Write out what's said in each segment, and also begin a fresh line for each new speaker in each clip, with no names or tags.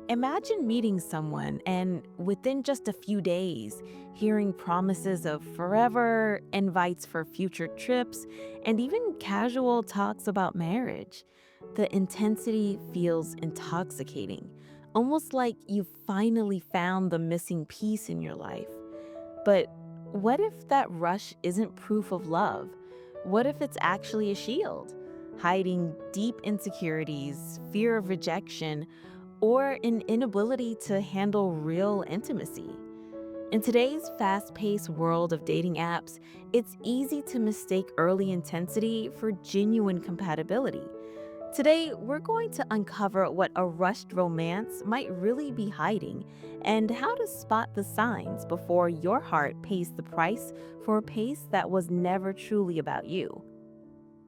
Imagine meeting someone and within just a few days, hearing promises of forever, invites for future trips, and even casual talks about marriage. The intensity feels intoxicating, almost like you've finally found the missing piece in your life. But what if that rush isn't proof of love? What if it's actually a shield, hiding deep insecurities, fear of rejection, or an inability to handle real intimacy? In today's fast paced world of dating apps, it's easy to mistake early intensity for genuine compatibility. Today, we're going to uncover what a rushed romance might really be hiding and how to spot the signs before your heart pays the price for a pace that was never truly about you.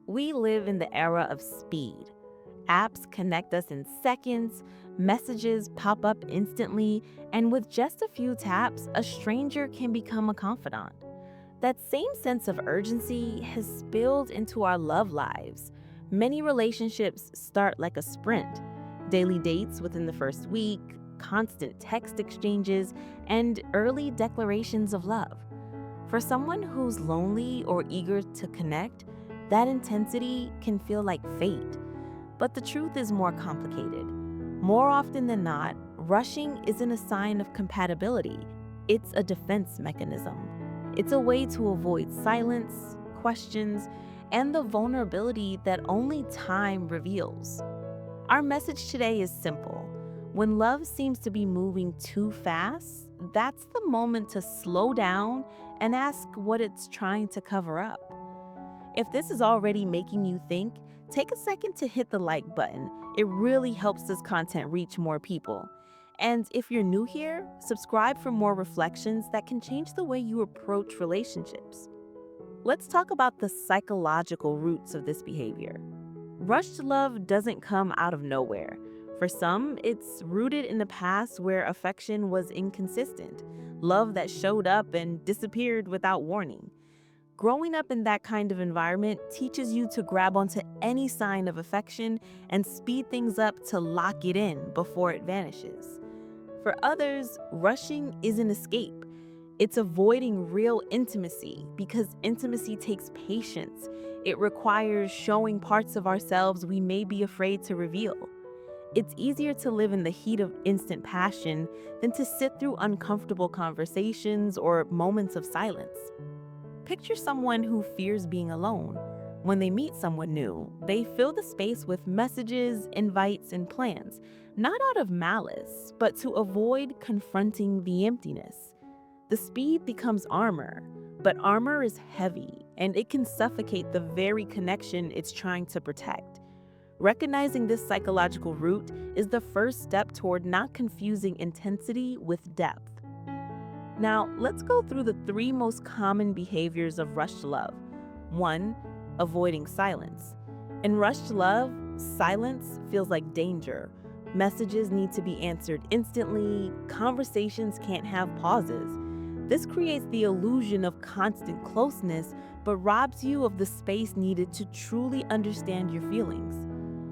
We live in the era of speed. Apps connect us in seconds, messages pop up instantly, and with just a few taps, a stranger can become a confidant. That same sense of urgency has spilled into our love lives. Many relationships start like a sprint: daily dates within the first week, constant text exchanges, and early declarations of love. For someone who's lonely or eager to connect, that intensity can feel like fate. But the truth is more complicated. More often than not, rushing isn't a sign of compatibility, it's a defense mechanism. It's a way to avoid silence, questions, and the vulnerability that only time reveals. Our message today is simple. When love seems to be moving too fast, that's the moment to slow down and ask what it's trying to cover up. If this is already making you think, take a second to hit the like button. It really helps this content reach more people. And if you're new here, subscribe for more reflections that can change the way you approach relationships. Let's talk about the psychological roots of this behavior. Rushed love doesn't come out of nowhere. For some, it's rooted in the past where affection was inconsistent, love that showed up and disappeared without warning. Growing up in that kind of environment teaches you to grab onto any sign of affection and speed things up to lock it in before it vanishes. For others, rushing is an escape. It's avoiding real intimacy because intimacy takes patience. It requires showing parts of ourselves we may be afraid to reveal. It's easier to live in the heat of instant passion than to sit through uncomfortable conversations or moments of silence. Picture someone who fears being alone. When they meet someone new, they fill the space with messages, invites, and plans, not out of malice, but to avoid confronting the emptiness. The speed becomes armor, but armor is heavy and it can suffocate the very connection it's trying to protect. Recognizing this psychological root is the first step toward not confusing intensity with depth. Now, let's go through the three most common behaviors of rushed love. 1. Avoiding silence. In rushed love, silence feels like danger. Messages need to be answered instantly, conversations can't have pauses. This creates the illusion of constant closeness, but robs you of the space needed to truly understand your feelings.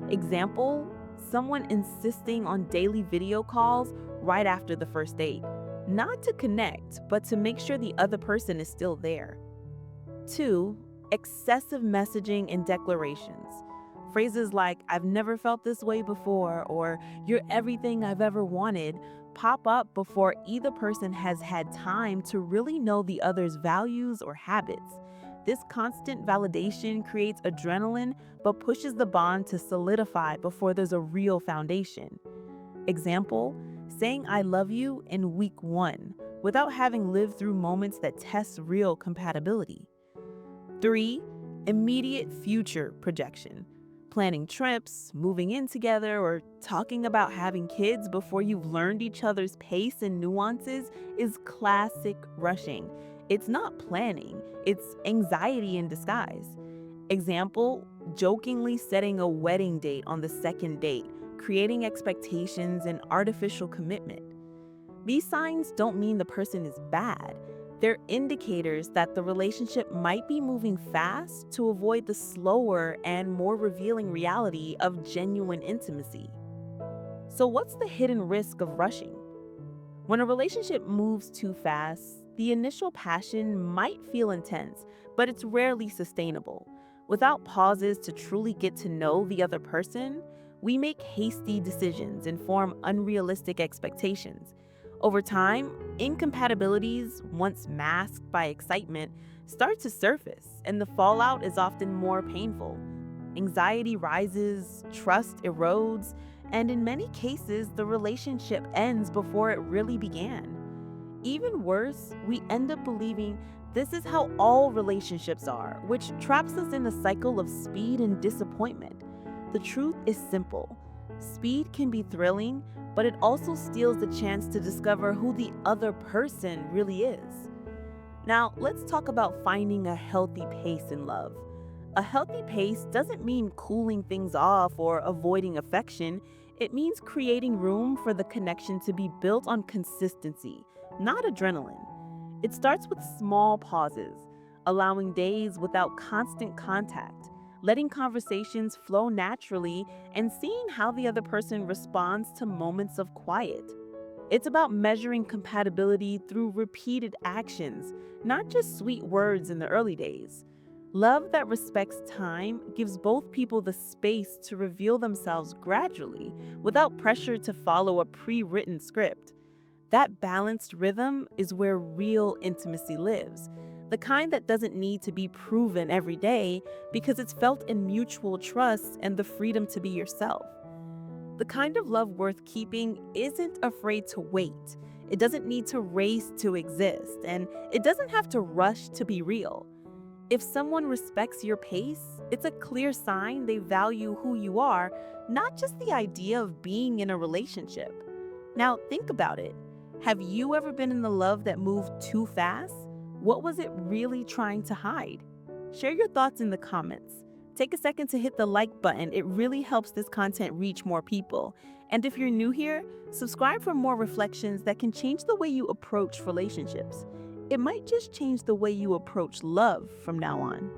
Example: someone insisting on daily video calls right after the first date, not to connect, but to make sure the other person is still there. 2. Excessive messaging and declarations. Phrases like, "I've never felt this way before," or "You're everything I've ever wanted," pop up before either person has had time to really know the other's values or habits. This constant validation creates adrenaline but pushes the bond to solidify before there's a real foundation. Example: saying "I love you" in week 1 without having lived through moments that test real compatibility. 3. Immediate future projection. Planning trips, moving in together, or talking about having kids before you've learned each other's pace and nuances is classic rushing. It's not planning, it's anxiety in disguise. Example: jokingly setting a wedding date on the second date, creating expectations and artificial commitment. These signs don't mean the person is bad. They're indicators that the relationship might be moving fast to avoid the slower and more revealing reality of genuine intimacy. So, what's the hidden risk of rushing? When a relationship moves too fast, the initial passion might feel intense, but it's rarely sustainable. Without pauses to truly get to know the other person, we make hasty decisions and form unrealistic expectations. Over time, incompatibilities, once masked by excitement, start to surface, and the fallout is often more painful. Anxiety rises, trust erodes, and in many cases, the relationship ends before it really began. Even worse, we end up believing this is how all relationships are, which traps us in a cycle of speed and disappointment. The truth is simple: speed can be thrilling, but it also steals the chance to discover who the other person really is. Now, let's talk about finding a healthy pace in love. A healthy pace doesn't mean cooling things off or avoiding affection. It means creating room for the connection to be built on consistency, not adrenaline. It starts with small pauses, allowing days without constant contact, letting conversations flow naturally, and seeing how the other person responds to moments of quiet. It's about measuring compatibility through repeated actions, not just sweet words in the early days. Love that respects time gives both people the space to reveal themselves gradually without pressure to follow a pre written script. That balanced rhythm is where real intimacy lives, the kind that doesn't need to be proven every day because it's felt in mutual trust and the freedom to be yourself. The kind of love worth keeping isn't afraid to wait. It doesn't need to race to exist, and it doesn't have to rush to be real. If someone respects your pace, it's a clear sign they value who you are, not just the idea of being in a relationship. Now, think about it. Have you ever been in a love that moved too fast? What was it really trying to hide? Share your thoughts in the comments. Take a second to hit the like button. It really helps this content reach more people. And if you're new here, subscribe for more reflections that can change the way you approach relationships. It might just change the way you approach love from now on.